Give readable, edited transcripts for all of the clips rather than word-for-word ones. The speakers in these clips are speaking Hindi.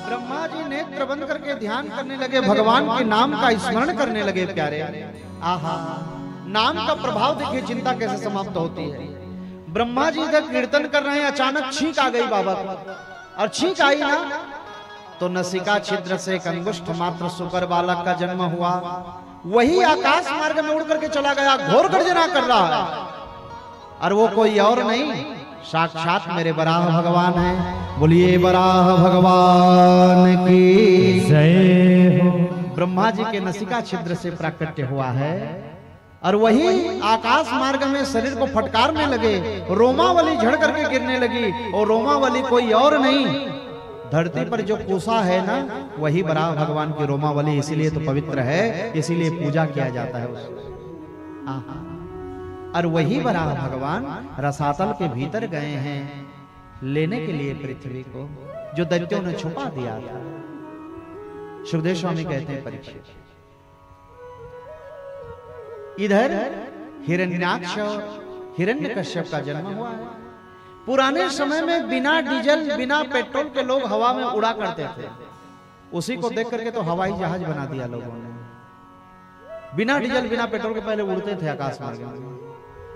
ब्रह्मा जी नेत्र बंद करके ध्यान करने लगे, भगवान के नाम का स्मरण करने लगे। प्यारे आहा, नाम का प्रभाव देखिए, चिंता कैसे समाप्त होती है। ब्रह्मा जी इधर कीर्तन कर रहे हैं, अचानक छींक आ गई बाबा को, और छींक आई ना तो नसिका छिद्र से एक अंगुष्ठ मात्र सुकर बालक का जन्म हुआ। वही आकाश मार्ग में उड़ करके चला गया, घोर गर्जना कर रहा है, और वो कोई और नहीं, साक्षात मेरे बराह भगवान है। बोलिए बराह भगवान की जय हो। ब्रह्मा जी के नसिका छिद्र से प्राकट्य हुआ है, और वही आकाश मार्ग में शरीर को फटकारने लगे, रोमावली झड़ करके गिरने लगी, और रोमावली कोई और नहीं, धरती पर जो पूसा है ना, वही बराह भगवान की रोमावली, इसीलिए तो पवित्र है, इसीलिए पूजा किया जाता है उसको। और वही बराह भगवान रसातल के भीतर गए हैं लेने के लिए पृथ्वी को, जो दैत्यों ने छुपा दिया था। सुखदेव स्वामी कहते हैं, परीक्षित, इधर हिरण्याक्ष हिरण्यकश्यप का जन्म हुआ है। पुराने समय में बिना डीजल बिना पेट्रोल के लोग हवा में उड़ा करते थे, उसी को देख करके तो हवाई जहाज बना दिया लोगों ने। बिना डीजल बिना पेट्रोल के पहले उड़ते थे आकाश मार्ग में।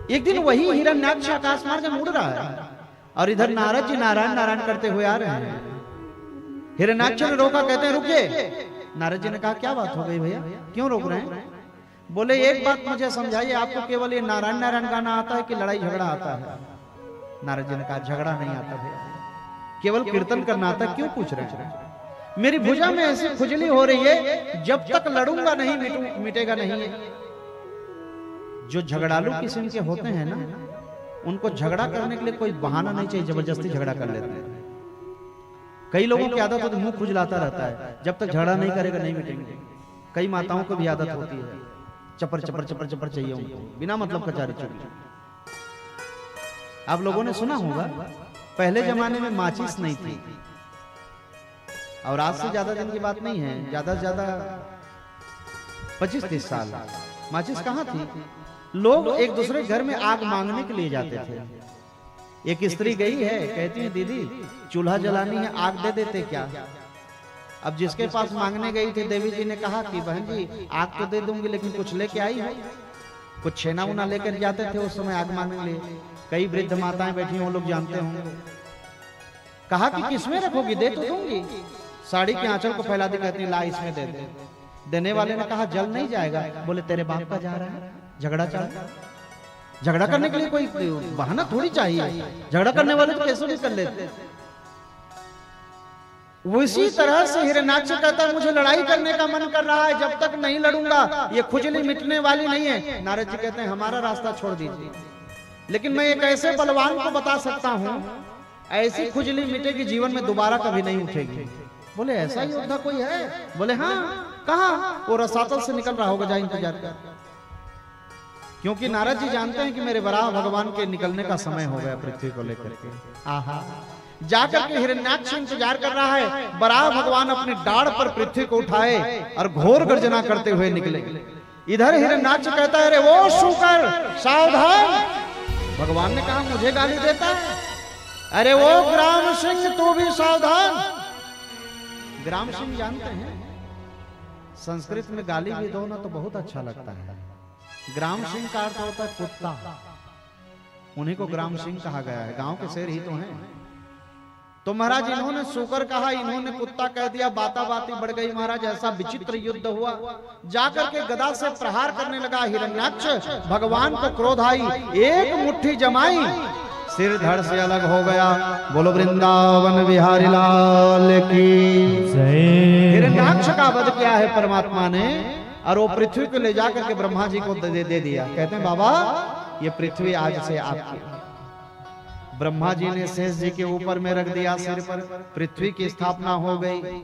एक दिन वही हिरण्याक्ष आकाश मार्ग में उड़ रहा है, और इधर नारद जी नारायण नारायण करते हुए आ रहे हैं। हिरण्याक्ष ने रोका, कहते हैं रुकिए। नारद जी ने कहा क्या बात हो गई भैया, क्यों रोक रहे हैं? बोले एक बात मुझे समझाइए, आपको केवल ये नारायण नारायण गाना आता है कि लड़ाई झगड़ा आता है? नारद जी ने कहा झगड़ा नहीं आता भैया, केवल कीर्तन करना आता है। क्यों पूछ रहे हैं? मेरी भुजा में ऐसी खुजली हो रही है, जब तक लड़ूंगा नहीं मिटेगा नहीं। जो झगड़ालू किस्म के होते हैं ना, उनको झगड़ा करने के लिए कोई बहाना नहीं चाहिए, जबरदस्ती झगड़ा कर लेते हैं। कई लोगों की आदत होती है मुंह खुजलाता रहता है, जब तक झगड़ा नहीं करेगा नहीं मिटेंगे। कई माताओं को भी आदत होती है, चपर चपर चपर चपर चाहिए उनको, बिना मतलब का चारी चुरी। आप लोगों ने सुना होगा, पहले जमाने में माचिस नहीं थी, और आज से ज्यादा दिन की बात नहीं है, ज्यादा से ज्यादा 25-30 साल माचिस कहाँ थी। लोग एक दूसरे घर में आग मांगने के लिए जाते थे। एक स्त्री गई है, कहती है दीदी चूल्हा जलानी है, आग दे देते क्या? अब जिसके पास मांगने गई थी, देवी जी ने कहा कि बहन जी आग तो दे दूंगी, लेकिन कुछ लेके आई हो। कुछ छेना उना लेकर जाते थे उस समय आग मांगने के लिए। कई वृद्ध माताएं बैठी, वो लोग जानते होंगे। कहा कि किसमें रखोगी? दे तो दूंगी। साड़ी के आंचल को फैला दी, कहती ला इसमें दे दे। देने वाले ने कहा जल नहीं जाएगा। बोले तेरे बाप का जा रहा है, झगड़ा चल। झगड़ा करने के लिए कोई बहाना थोड़ी चाहिए, झगड़ा करने वाले तो कैसे भी कर लेते। उसी तरह से हिरण्याक्ष कहता है मुझे लड़ाई करने का मन कर रहा है, जब तक नहीं लड़ूंगा ये खुजली मिटने वाली नहीं है। नारद जी कहते हैं हमारा रास्ता छोड़ दीजिए, लेकिन मैं एक ऐसे बलवान को बता सकता हूं, ऐसी खुजली मिटेगी जीवन में दोबारा कभी नहीं उठेगी। बोले ऐसा योद्धा कोई है? बोले हाँ। कहां? वो रसातल से निकल रहा होगा, जा इंतजार कर। क्योंकि नारद जी जानते हैं कि मेरे बराह भगवान के निकलने का समय हो गया पृथ्वी को लेकर के। आहा, जाकर के हिरण्याक्ष इंतजार कर रहा है। बराह भगवान अपनी डाढ़ पर पृथ्वी को उठाए और घोर गर्जना करते हुए निकले। इधर हिरण्याक्ष कहता है अरे वो शूकर सावधान। भगवान ने कहा मुझे गाली देता है? अरे वो ग्राम सिंह तू भी सावधान। ग्राम सिंह जानते हैं, संस्कृत में गाली भी दो ना तो बहुत अच्छा लगता है। ग्राम सिंह का अर्थ होता है कुत्ता, उन्हीं को ग्राम सिंह कहा गया है। गांव के शेर ही तो हैं। तो महाराज इन्होंने शूकर कहा, इन्होंने कुत्ता कह दिया, बाता बाती बढ़ गई महाराज। ऐसा विचित्र युद्ध हुआ, जाकर के गदा से प्रहार करने लगा हिरण्याक्ष। भगवान को क्रोध आई, एक मुट्ठी जमाई, सिर धड़ से अलग हो गया। बोलो वृंदावन बिहारी लाल की जय। हिरण्याक्ष का वध किया है परमात्मा ने, और वो पृथ्वी को ले जाकर के ब्रह्मा जी को दे दिया। कहते हैं बाबा ये पृथ्वी आज से आपकी। ब्रह्मा जी ने शेष जी के ऊपर में रख दिया, सिर पर पृथ्वी की स्थापना हो गई।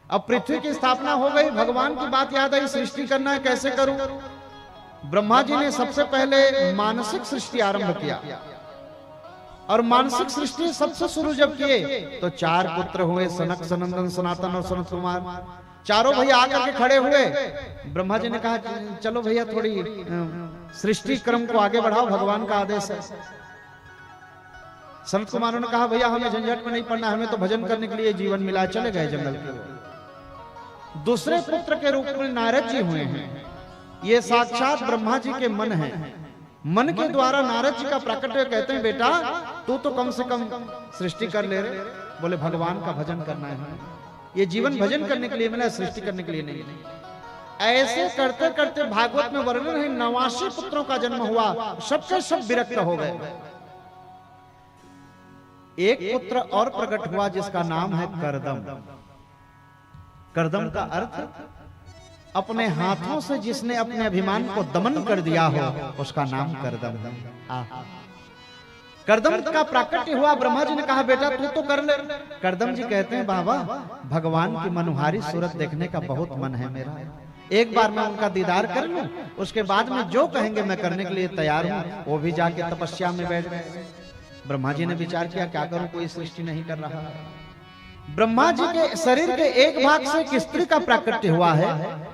अब पृथ्वी की स्थापना हो गई, भगवान की बात याद आई, सृष्टि करना है, कैसे करूं? ब्रह्मा जी ने सबसे पहले मानसिक सृष्टि आरंभ किया, और मानसिक सृष्टि सबसे शुरू जब किए तो 4 पुत्र हुए, सनक, सनंदन, सनातन और सनत कुमार। चारों भैया आकर के खड़े हुए। ब्रह्मा जी ने कहा चलो भैया थोड़ी सृष्टि क्रम को आगे बढ़ाओ, भगवान का आदेश है। संत कुमारों ने कहा भैया हमें झंझट में नहीं पड़ना, हमें तो भजन करने के लिए जीवन मिला, चले गए जंगल की ओर। दूसरे पुत्र के रूप में नारद जी हुए हैं। ये साक्षात ब्रह्मा जी के मन है। मन के द्वारा नारद जी का प्रकट कहते हैं बेटा तू तो कम से कम सृष्टि कर ले रहे। बोले भगवान का भजन करना है, ये जीवन भजन करने के लिए मिला, सृष्टि करने के लिए नहीं। ऐसे करते करते भागवत में वर्णन है 89 पुत्रों का जन्म हुआ, सबके सब विरक्त हो गए। एक पुत्र और प्रकट हुआ जिसका नाम है करदम। करदम का अर्थ अपने हाथों से जिसने अपने अभिमान को दमन कर दिया हो उसका नाम करदम है। करदम का प्राकट्य हुआ। ब्रह्मा जी ने कहा बेटा तू तो कर ले। करदम जी कहते हैं बाबा भगवान की मनोहारी सूरत देखने का बहुत मन है मेरा, एक बार मैं उनका दीदार कर लूं, उसके बाद में जो कहेंगे मैं करने के लिए तैयार हूं। वो भी जाके तपस्या में बैठ गए। ब्रह्मा जी ने विचार किया क्या करूं, कोई सृष्टि नहीं कर रहा। ब्रह्मा जी के शरीर के एक भाग से एक स्त्री का प्राकट्य हुआ है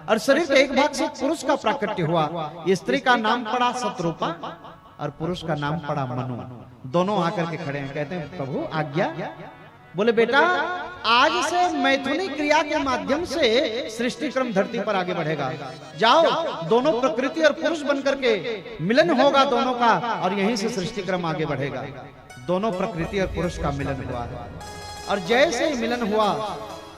और शरीर के एक भाग से पुरुष का प्राकट्य हुआ। स्त्री का नाम पड़ा शत्रुपा और पुरुष का नाम पड़ा मनु। दोनों आकर के खड़े हैं, कहते हैं प्रभु आज्ञा। बोले बेटा आज से मैथुनी क्रिया के माध्यम से सृष्टि क्रम धरती पर आगे बढ़ेगा। जाओ दोनों प्रकृति और पुरुष बनकर के मिलन होगा दोनों का और यहीं से सृष्टि क्रम आगे बढ़ेगा। दोनों प्रकृति और पुरुष का मिलन हुआ है और जैसे ही मिलन हुआ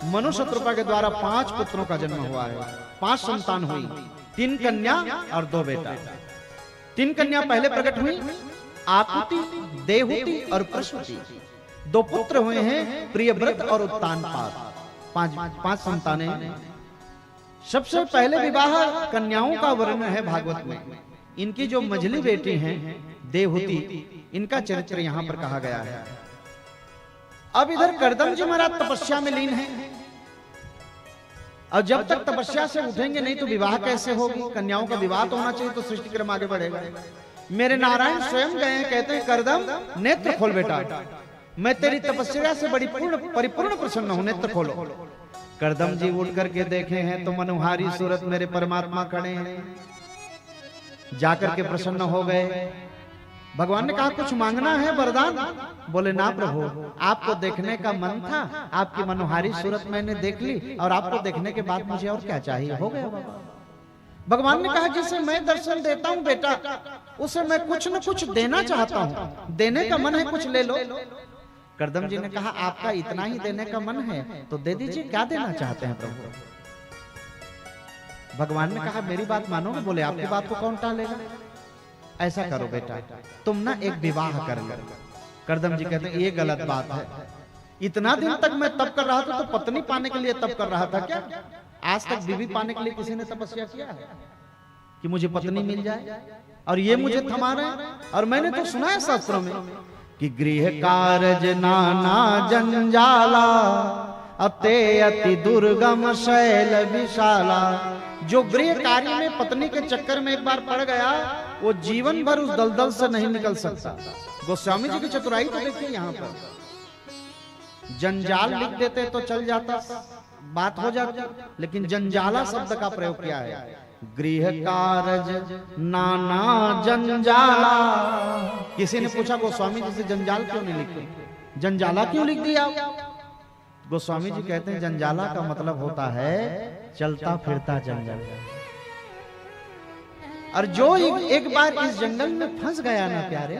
मनु शत्रुपा के द्वारा 5 पुत्रों का जन्म हुआ है। 5 संतान हुई, 3 कन्या और 2 बेटा। 3 कन्या पहले प्रकट हुई, आकुति, देहुति और प्रसूति। 2 पुत्र हुए हैं, प्रियव्रत और उत्तानपाद। 5 संतानें। सबसे पहले विवाह कन्याओं का वर्णन है भागवत में। इनकी जो मझली बेटी हैं देहुति, इनका चरित्र यहां पर कहा गया है। अब इधर करदम जी महाराज तपस्या में लीन है और जब तक तपस्या से उठेंगे नहीं तो विवाह कैसे होगी। कन्याओं का विवाह तो होना चाहिए तो सृष्टि क्रम आगे बढ़ेगा। मेरे नारायण स्वयं गए, कहते हैं करदम नेत्र खोल बेटा, मैं तेरी तपस्या से बड़ी परिपूर्ण प्रसन्न हूं, नेत्र खोलो। करदम जी उठ करके देखे हैं तो मनोहारी सूरत मेरे परमात्मा खड़े हैं। जाकर के प्रसन्न हो गए। भगवान ने कहा कुछ मांगना है वरदान। बोले ना प्रभु आपको देखने का मन था, आपकी मनोहारी सूरत मैंने देख ली और आपको देखने के बाद मुझे और क्या चाहिए, हो गया। भगवान ने कहा जिसे मैं दर्शन देता हूं बेटा उसे मैं कुछ न कुछ देना चाहता हूं, देने का मन है कुछ ले लो। करदम जी ने कहा आपका इतना ही देने का मन है तो दे दीजिए, क्या देना चाहते हैं प्रभु। भगवान ने कहा मेरी बात मानोगे। बोले आपकी बात को कौन टालेगा। ऐसा करो बेटा तुम ना एक विवाह कर लो। करदम जी कहते हैं ये गलत बात है। इतना दिन तक मैं तप कर रहा था तो पत्नी पाने के लिए तप कर रहा था क्या? आज तक बीवी पाने के लिए किसी ने तपस्या किया है कि मुझे पत्नी मिल जाए? और ये मुझे थमा रहे हैं। और मैंने तो सुना है शास्त्रों में कि गृह कारज नाना जंजाला अते अति दुर्गम शैल विशाला। जो गृह कार्य में पत्नी के चक्कर में एक बार पड़ गया वो जीवन भर उस दलदल से नहीं निकल सकता। गोस्वामी जी की चतुराई तो देखिए यहाँ पर, जंजाल लिख देते तो चल जाता, बात हो जाती, लेकिन जंजाला शब्द का प्रयोग किया है। गृह कारज नाना जंजाला। किसी ने पूछा गोस्वामी जी से जंजाल क्यों नहीं लिखते, जंजाला क्यों लिख दिया? गोस्वामी जी कहते हैं जंजाला का मतलब होता है चलता फिरता जंगल। और जो एक बार इस जंगल में फंस गया ना प्यारे,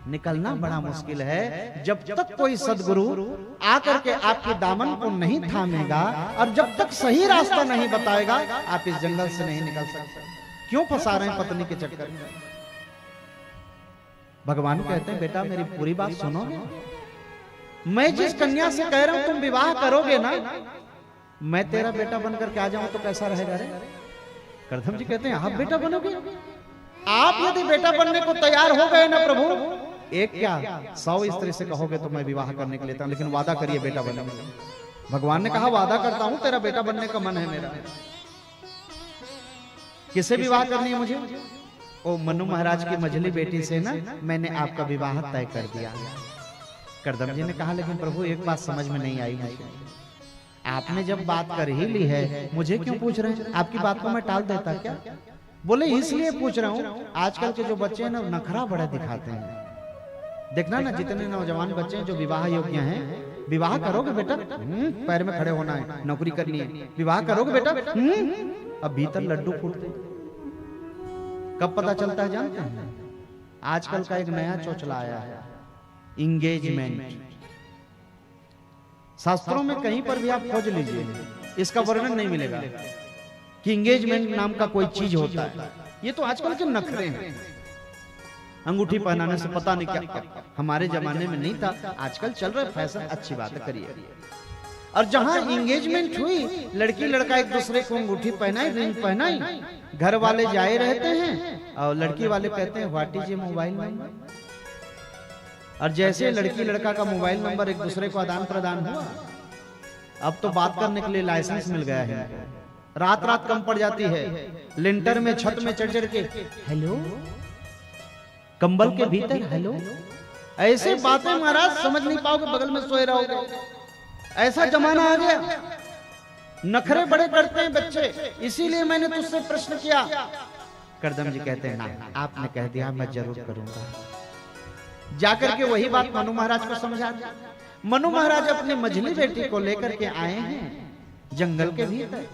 निकलना बड़ा मुश्किल है। जब तक कोई सदगुरु आकर के आपके दामन को नहीं थामेगा और जब तक सही रास्ता नहीं बताएगा आप इस जंगल से नहीं निकल सकते। क्यों फंसा रहे हैं पत्नी के चक्कर में? भगवान कहते हैं बेटा मेरी पूरी बात सुनोगे? मैं जिस कन्या से कह रहा हूं तुम विवाह करोगे ना, मैं तेरा बेटा बनकर के आ जाऊं तो कैसा रहेगा रे? करदम जी कहते हैं आप बेटा बनोगे? आप यदि बेटा बनने को तैयार हो गए ना प्रभु, एक क्या 100 स्त्री से कहोगे तो मैं विवाह करने के लिए था, लेकिन वादा करिए बेटा बनेंगे। भगवान ने कहा वादा करता हूं, तेरा बेटा बनने का मन है मेरा। किससे विवाह करनी है मुझे? ओ मनु महाराज की मझली बेटी से ना मैंने आपका विवाह तय कर दिया। करदम जी ने कहा लेकिन प्रभु एक बात समझ में नहीं आई मुझे, आपने जब बात कर ही ली है मुझे क्यों पूछ रहे हैं? आपकी बात को मैं टाल देता क्या? बोले इसलिए पूछ रहा हूं, आजकल के जो बच्चे हैं ना नखरा बड़ा दिखाते हैं, देखना ना जितने नौजवान बच्चे हैं जो विवाह योग्य हैं, विवाह करोगे बेटा, पैर में खड़े होना है, नौकरी करनी है, विवाह करोगे बेटा, अब भीतर लड्डू फूटते। कब पता चलता है जानते हैं? आजकल का एक नया चोचला आया है, इंगेजमेंट। शास्त्रों में कहीं पर भी आप खोज लीजिए, इसका वर्णन नहीं मिलेगा कि इंगेजमेंट नाम का कोई चीज होता है। ये तो आजकल के नखरे हैं, अंगूठी पहनाने से पता नहीं क्या, हमारे जमाने में नहीं था, आजकल चल रहा है फैशन, अच्छी बात है, करिए। और जहां एंगेजमेंट हुई, लड़की लड़का एक दूसरे को अंगूठी पहनाई, रिंग पहनाई, घर वाले जाए रहते हैं और लड़की वाले कहते हैं what is a mobile number. और जैसे लड़की लड़का का मोबाइल नंबर एक दूसरे को आदान प्रदान हुआ, अब तो बात करने के लिए लाइसेंस मिल गया है। रात रात कम पड़ जाती है, लिंटर में छत में चढ़ चढ़ के हेलो, कंबल के भीतर हेलो, ऐसे बातें महाराज समझ नहीं पाओगे, बगल में सोए रहोगे। ऐसा जमाना आ गया, नखरे बड़े करते हैं बच्चे। इसीलिए मैंने तुझसे प्रश्न किया। करदम जी कहते हैं ना, आपने कह दिया मैं जरूर करूंगा। जाकर के वही बात मनु महाराज को समझा दिया। मनु महाराज अपनी मझली बेटी को लेकर के आए हैं जंगल के भीतर,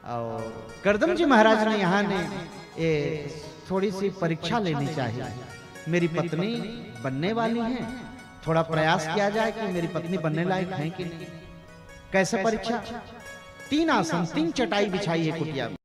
और करदम जी महाराज ने यहाँ ने थोड़ी सी परीक्षा लेनी चाहिए। मेरी पत्नी बनने वाली है, थोड़ा प्रयास किया जाए कि मेरी पत्नी बनने लायक है कि नहीं। कैसे परीक्षा? 3 आसन, 3 चटाई बिछाई है कुटिया में।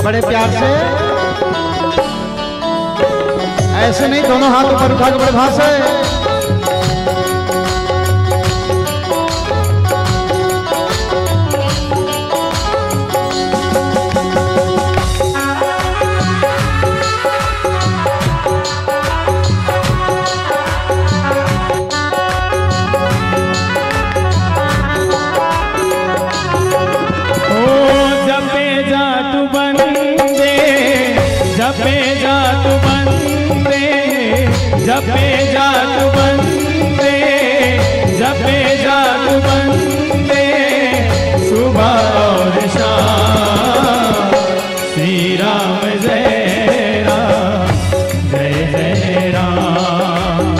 बड़े प्यार से, ऐसे नहीं, दोनों हाथ ऊपर उठा के बड़े भाव से। जपे जात बंदे, जपे जात बंदे, सुबह और शाम। श्री राम जय राम, जय जय राम।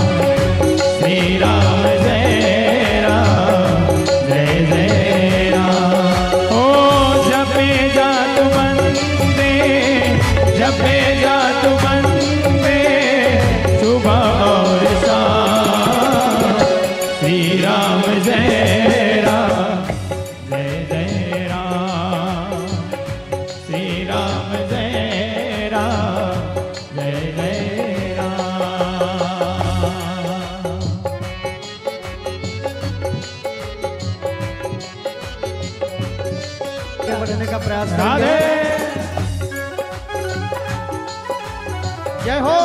श्री राम जय राम, जय जय राम। ओ जपे जात बंदे, जपे जात बंदे, सुबह और शाम। श्री राम जय राम, जय जय राम। श्री राम जय राम, जय जय राम। बढ़ने का प्रयास राधे जय हो।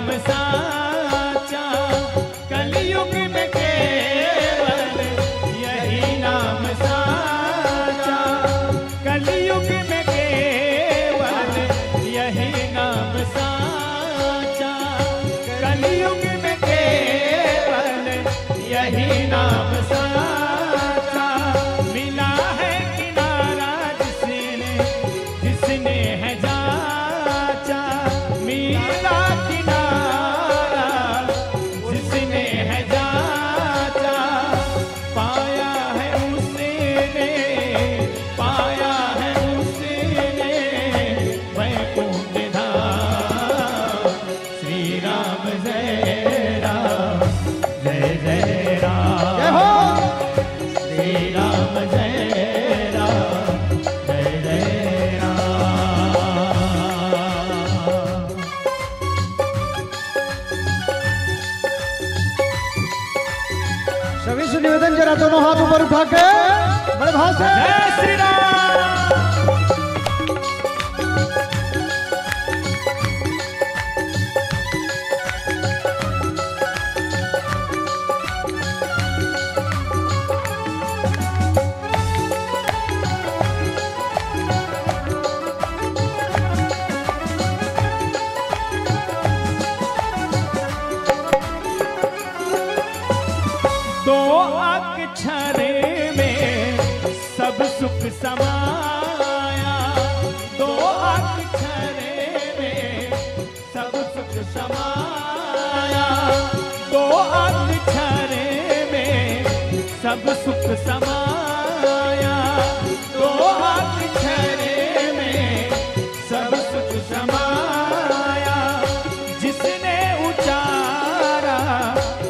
नाम साचा, कलयुग में केवल यही नाम साचा, कलयुग में केवल यही नाम साचा, कलयुग में केवल यही नाम साचा। मिला है किनारा जिसने, जिसने है जाचा, मिला किनारा जिसने है जाचा, पाया है उसने, पाया है उसने वैकुंठ धाम। श्री राम जय राम, जय जय राम, जय हो। श्री राम जय राम, जय जय राम। सभी से निवेदन, जरा दोनों हाथ ऊपर उठा के बड़े भाव से जय श्री राम। दो अक्षर में सब सुख समाया, दो अक्षर में सब सुख समाया, दो अक्षर में सब सुख समाया, दो अक्षर में सब सुख समाया। जिसने उचारा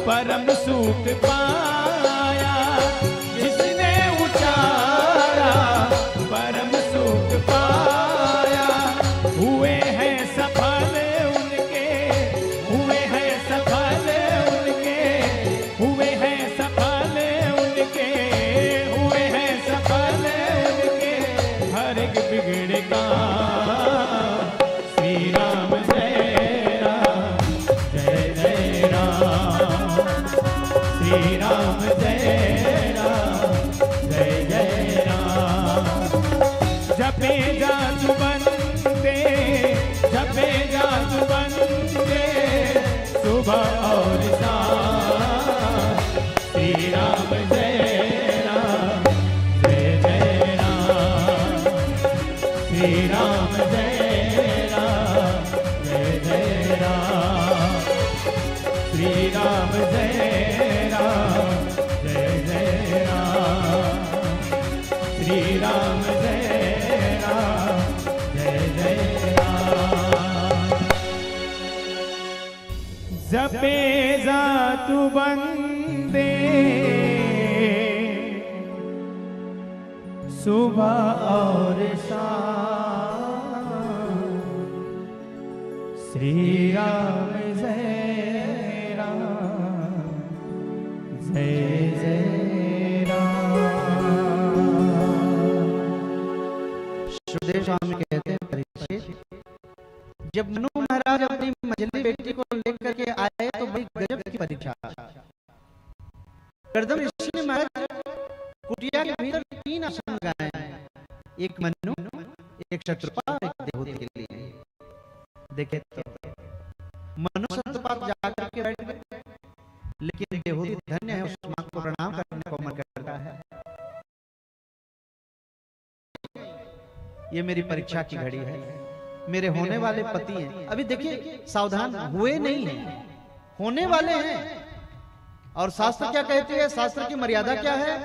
परम सुख पाया, जिसने उचारा परम सुख पाया। हुए हैं सफल उनके, हुए हैं सफल उनके, हुए हैं सफल उनके, हुए हैं सफल उनके हर एक बिगड़े काम। श्री राम जय राम, जय जय राम, श्री राम जय राम, जय जय राम। जपे जातु बंदे, जपे जातु बंदे सुबह और शाम। श्री राम जय राम, जय जय राम, श्री राम जय राम, जय जय राम, श्री राम जय राम, जय जय राम, श्री राम जय राम, जय जय राम। जपे जातु बंदे सुबह और शाम। श्री राम जय राम, जय जय राम। सुखदेव स्वामी कहते हैं, परीक्षित, जब मनु महाराज अपनी मझली बेटी को लेकर के आए तो बड़ी गजब की परीक्षा। गर्दम ऋषि ने महाराज कुटिया के भीतर 3 आसन लगाए हैं, एक मनु, एक शत्रुपा, एक देवहूति के लिए। देखे तो मनु शत्रुपा जाकर के बैठ गए, लेकिन देवहूति धन्य है, उस मां को प्रणाम करने को मन करता है। ये मेरी परीक्षा की घड़ी है, मेरे होने वाले पति हैं। अभी देखिए, सावधान, हुए नहीं हैं, होने वाले हैं। और शास्त्र क्या कहती है, शास्त्र की मर्यादा क्या है?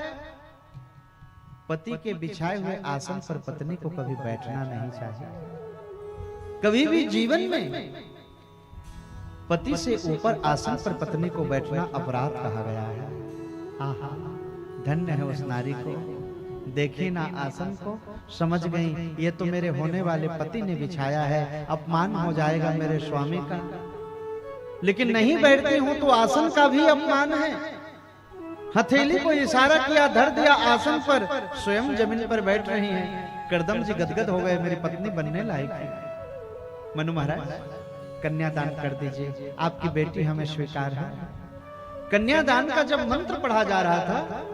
पति के बिछाए हुए आसन पर पत्नी को कभी बैठना नहीं चाहिए। कभी भी जीवन में पति से ऊपर आसन पर पत्नी को बैठना अपराध कहा गया है। आहा, धन्य है उस नारी को, देखी ना आसन को, समझ गई ये तो मेरे होने वाले पति ने बिछाया है, अपमान हो जाएगा मेरे स्वामी का। लेकिन नहीं बैठती हूं तो आसन का भी अपमान है। हथेली को इशारा किया, धर दिया आसन पर, स्वयं जमीन पर बैठ रही हैं। करदम जी गदगद हो गए, मेरी पत्नी बनने लायक है। मनु महाराज कन्यादान कर दीजिए, आपकी बेटी हमें स्वीकार है। कन्यादान का जब मंत्र पढ़ा जा रहा था,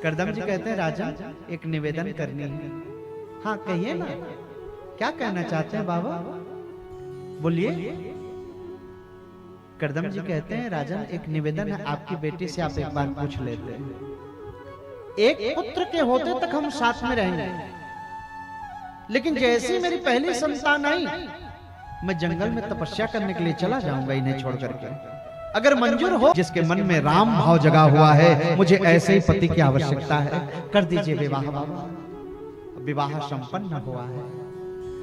करदम जी कहते हैं राजन एक निवेदन करनी है। हाँ कहिए ना, क्या कहना चाहते हैं बाबा, बोलिए। करदम जी कहते हैं राजन एक निवेदन है, आपकी बेटी से आप एक बार पूछ लेते हैं। एक पुत्र के होते तक हम साथ में रहेंगे, लेकिन जैसी मेरी पहली संतान आई, मैं जंगल में तपस्या करने के लिए चला जाऊंगा इन्हें छोड़ करके। अगर मंजूर हो, जिसके मन में राम भाव जगा हुआ है, मुझे ऐसे ही पति की आवश्यकता है, कर दीजिए विवाह बाबा। विवाह संपन्न हुआ है,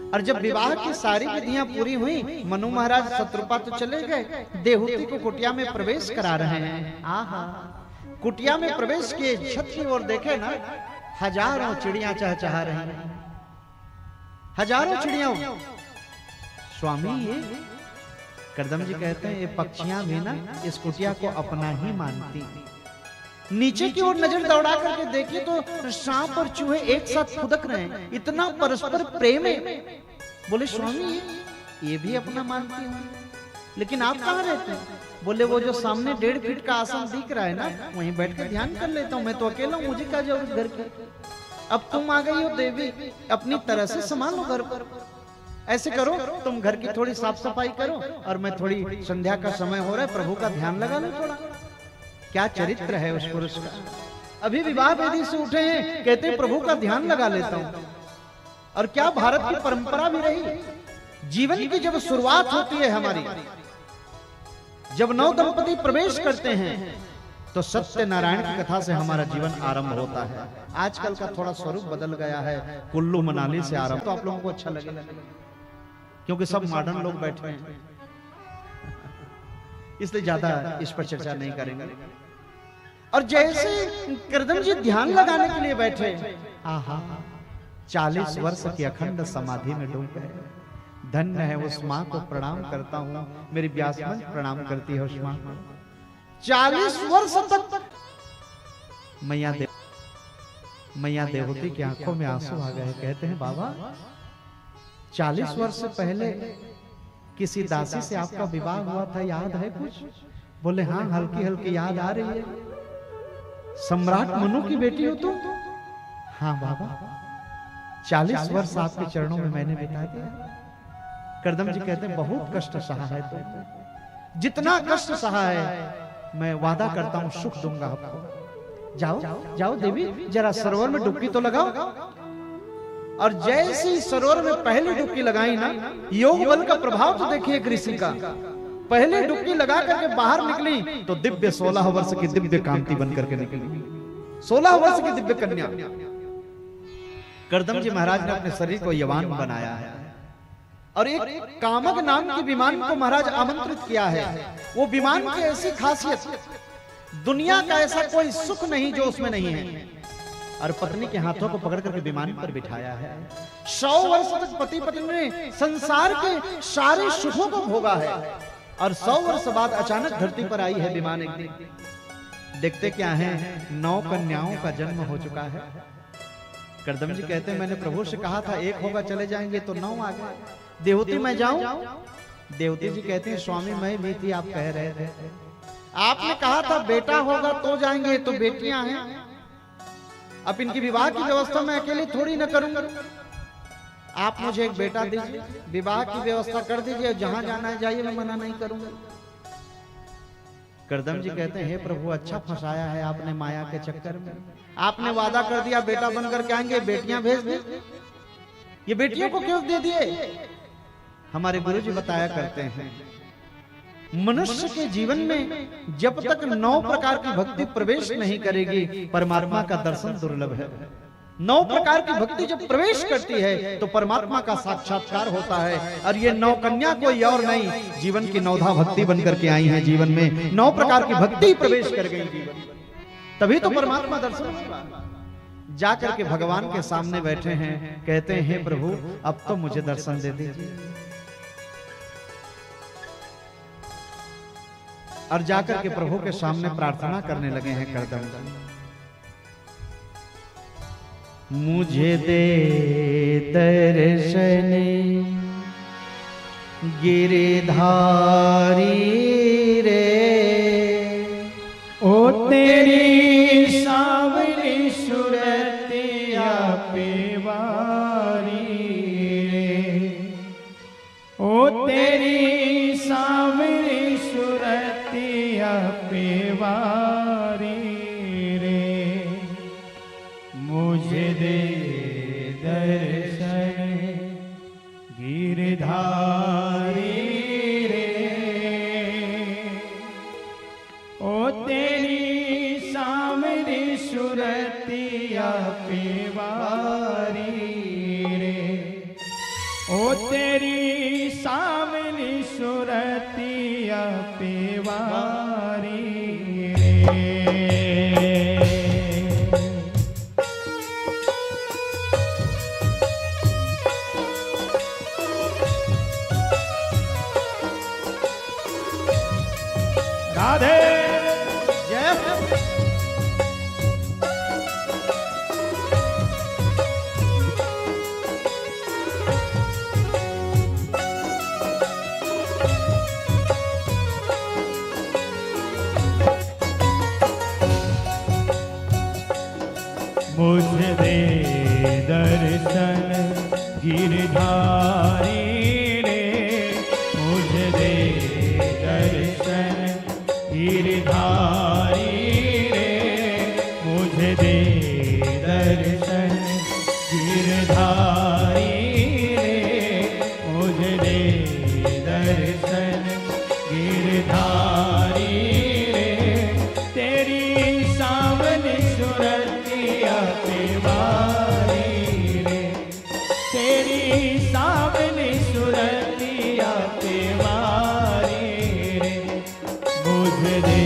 और जब विवाह की सारी विधियां पूरी हुई, मनु महाराज शत्रुपा तो चले गए, देवहूति को कुटिया में प्रवेश करा रहे हैं। आहा, कुटिया में प्रवेश किए, छत की ओर देखे ना, हजारों चिड़ियां चहचहा रही हैं, हजारों चिड़ियां। स्वामी ये करदम जी कहते हैं ये पक्षियां भी ना इस कुटिया को अपना ही मानती। नीचे की ओर नजर दौड़ा करके देखिए तो सांप और चूहे एक साथ फुदक रहे हैं, इतना परस्पर प्रेम है। बोले स्वामी ये भी अपना मानती हूँ, लेकिन आप कहाँ रहते हैं? बोले वो जो सामने 1.5 फीट का आसन दिख रहा है ना, वहीं बैठ कर ध्यान कर लेता हूँ, मैं तो अकेला हूँ, मुझे क्या जरूरत घर की। अब तुम आ गई हो देवी, अपनी तरह से संभालो घर पर। ऐसे करो तुम घर की थोड़ी साफ सफाई करो, और मैं थोड़ी संध्या का समय हो रहा है, प्रभु का ध्यान लगा लो थोड़ा। क्या चरित्र है उस पुरुष का। अभी विवाह वेदी से उठे हैं, कहते हैं प्रभु का ध्यान लगा लेता हूं। और क्या भारत की परंपरा भी रही, जीवन की जब शुरुआत होती है हमारी, जब नव दंपति प्रवेश करते हैं, तो सत्य नारायण की कथा से हमारा जीवन आरंभ होता है। आजकल का थोड़ा स्वरूप बदल गया है, कुल्लू मनाली से आरंभ, तो आप लोगों को अच्छा लगेगा, क्योंकि सब मॉडर्न लोग बैठे हैं, इसलिए ज्यादा इस पर चर्चा नहीं करेंगे। और जैसे करदम जी ध्यान लगाने के लिए बैठे, आहा 40 वर्ष की अखंड समाधि में डूब गए। धन्य है उस मां को प्रणाम करता हूं, मेरी व्यास मंच प्रणाम करती है उस मां को। 40 वर्ष तक मैया देवहूति की आंखों में आंसू आ गए। कहते हैं बाबा 40 वर्ष से पहले किसी दासी से आपका विवाह हुआ था, याद है कुछ? बोले हाँ हल्की हल्की याद आ रही है। सम्राट मनु की बेटी हो तुम? हाँ बाबा 40 वर्ष आपके चरणों में मैंने बिता दिया। करदम जी कहते हैं बहुत कष्ट सहा है तुम, जितना कष्ट सहा है मैं वादा करता हूं सुख दूंगा आपको। जाओ जाओ देवी, जरा सरोवर में डुबकी तो लगाओ। और जैसे ही सरोवर में पहली डुबकी लगाई ना, योग बल का प्रभाव तो देखिए एक ऋषि का। पहले डुबकी लगा करके बाहर निकली तो दिव्य 16 वर्ष की दिव्य कांति बन करके निकली, 16 वर्ष की दिव्य कन्या। करदम जी महाराज ने अपने शरीर को यवान बनाया है, और एक कामक नाम की विमान को महाराज आमंत्रित किया है। वो विमान की ऐसी खासियत, दुनिया का ऐसा कोई सुख नहीं जो उसमें नहीं है। और पत्नी के हाथों को पकड़ करके विमान पर बिठाया है। 100 वर्ष तक पति पत्नी ने संसार के सारे सुखों को भोगा है, और 100 वर्ष बाद अचानक धरती पर आई है विमान एक दिन। देखते क्या है, 9 कन्याओं का जन्म हो चुका है। करदम जी कहते हैं मैंने प्रभु से कहा था एक होगा चले जाएंगे, तो 9 आ गए। देवहूति मैं जाऊं? देवहूति जी कहते हैं स्वामी मैं भी थी, आप कह रहे थे, आपने कहा था बेटा होगा तो जाएंगे, तो बेटियां हैं। अब इनकी विवाह की व्यवस्था मैं अकेले थोड़ी न करूंगा, आप मुझे एक बेटा दीजिए, विवाह की व्यवस्था कर दीजिए, जहां जाना है जाइए, मैं मना नहीं करूंगा। करदम जी कहते हैं हे प्रभु अच्छा फंसाया है आपने माया के चक्कर में। आपने वादा कर दिया बेटा बन करके आएंगे, बेटियां भेज दी, ये बेटियों को क्यों दे दिए? हमारे गुरु जी बताया करते हैं मनुष्य के जीवन में जब तक 9 प्रकार की भक्ति प्रवेश नहीं करेगी, परमात्मा का दर्शन दुर्लभ है। 9 प्रकार की भक्ति जब प्रवेश करती है तो परमात्मा का साक्षात्कार होता है। और ये 9 कन्या कोई और नहीं, जीवन की 9धा भक्ति बन करके आई है। जीवन में 9 प्रकार की भक्ति प्रवेश कर गई जीवन, तभी तो परमात्मा दर्शन होगा। जाकर के भगवान के सामने बैठे हैं, कहते हैं हे प्रभु अब तो मुझे दर्शन दे दीजिए। और जाकर के प्रभु के सामने प्रार्थना करने लगे हैं करदम, मुझे दे दर्शन गिरधारी रे ओ तेरी सावली सुरतिया पेवारी रे, ओ तेरी सावली सुरतिया पेवारी रे, मुझे दे दर्शन गिरधारी रे, ओ तेरी सावली सुरतिया पेवारी रे, ओ तेरी सावली सुरतिया पेवारी रे। राधे जय मुझे दे दर्शन गिरधारी रे, मुझे दे दर्शन गिरधारी रे, मुझे दे दर्शन गिरधारी रे, मुझे दे दर्शन गिरधारी रे, तेरी सावली सुरतिया पेवारी रे, तेरी सावली सुरतिया पेवारी रे, मुझे दे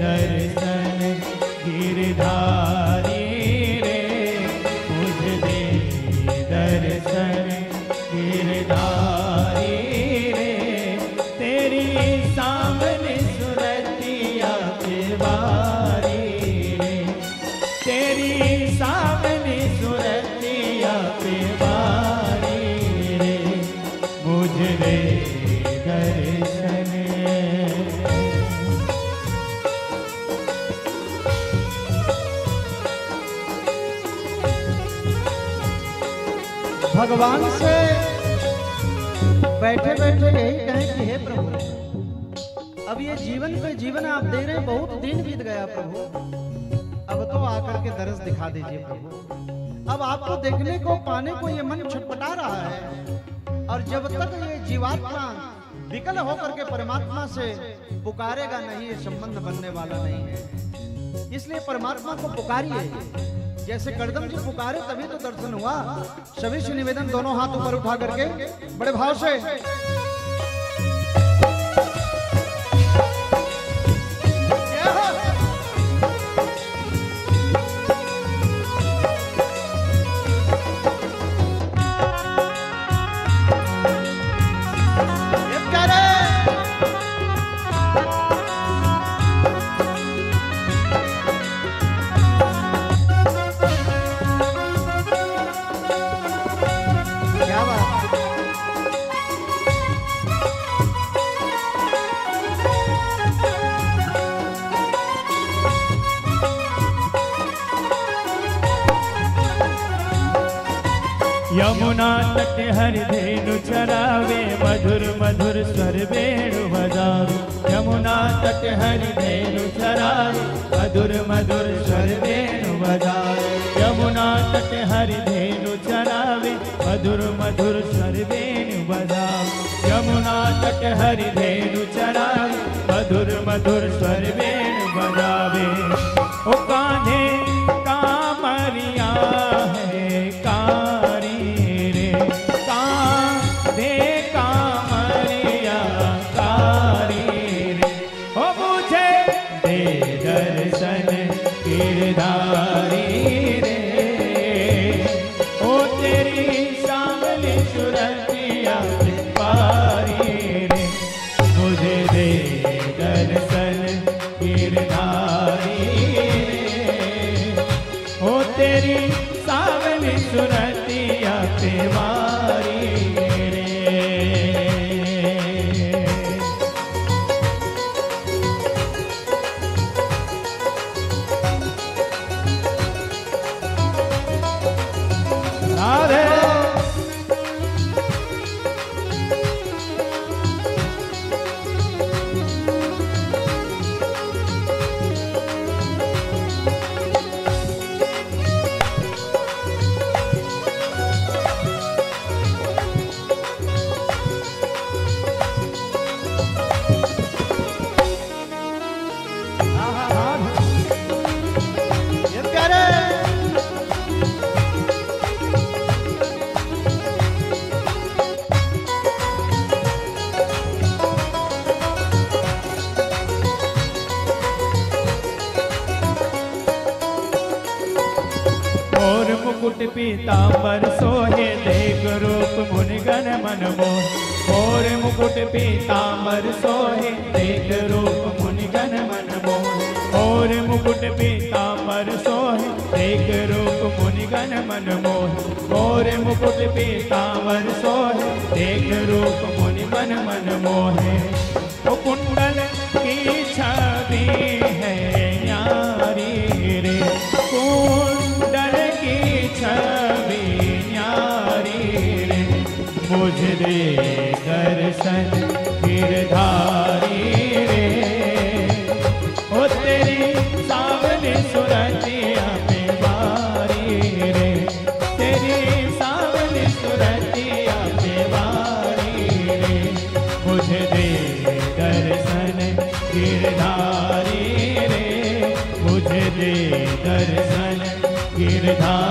दर्शन गिरधारी रे, मुझे दे दर्शन गिरधारी रे, तेरी सावली सुरतिया पेवारी रे, तेरी सावली सुरतिया पेवारी रे, मुझे दे दर्शन। भगवान से बैठे बैठे यही कहें कि हे प्रभु, अब ये जीवन पे जीवन आप दे रहे हैं, बहुत दिन बीत गया प्रभु, अब तो आकर के दरस दिखा दीजिए प्रभु। अब आपको देखने को पाने को ये मन छटपटा रहा है, और जब तक ये जीवात्मा विकल होकर के परमात्मा से पुकारेगा नहीं, ये संबंध बनने वाला नहीं है। इसलिए परमात्मा को पुकारिए, जैसे करदम जी पुकारे तभी तो दर्शन हुआ। सभी से निवेदन, दोनों हाथ ऊपर उठा करके बड़े भाव से यमुना तट हरि धेनु चरावे, मधुर मधुर स्वर वेणु बजावे, यमुना तट हरि धेनु चरावे, मधुर मधुर स्वर वेणु बजावे, यमुना तट हरि धेनु चरावे, मधुर मधुर स्वर वेणु बजावे, यमुना तट हरि धेनु चरावे, मधुर मधुर स्वर वेणु बजावे। ओ कान्हे कामरिया है कारी रे, कान्हे कामरिया कारी रे, ओ मुझे दे दर्शन गिरधारी रे, ओ तेरी सावली सुरतिया पारी रे, मुझे दे दर्शन गिरधारी मुकुट पीतांबर सोहे देख रूप मुनिगण मन मोहे मोर मुकुट पीतांबर सोहे देख रूप मुनिगण मन मोहे मोर मुकुट पीतांबर सोहे देख रूप मुनिगण मन मोहे मोर मुकुट पीतांबर सोहे देख रूप मुनिगण मन मोहे ओ कुंडल की छवि है न्यारी रे कुंडल की छवि न्यारी रे मुझे दे दर्शन गिरधारी रे ओ तेरी सावली सुरतिया में बारी रे तेरी सावली सुरतिया में बारी रे मुझे दे दर्शन गिरधारी रे मुझे दे दर्शन गिरधारी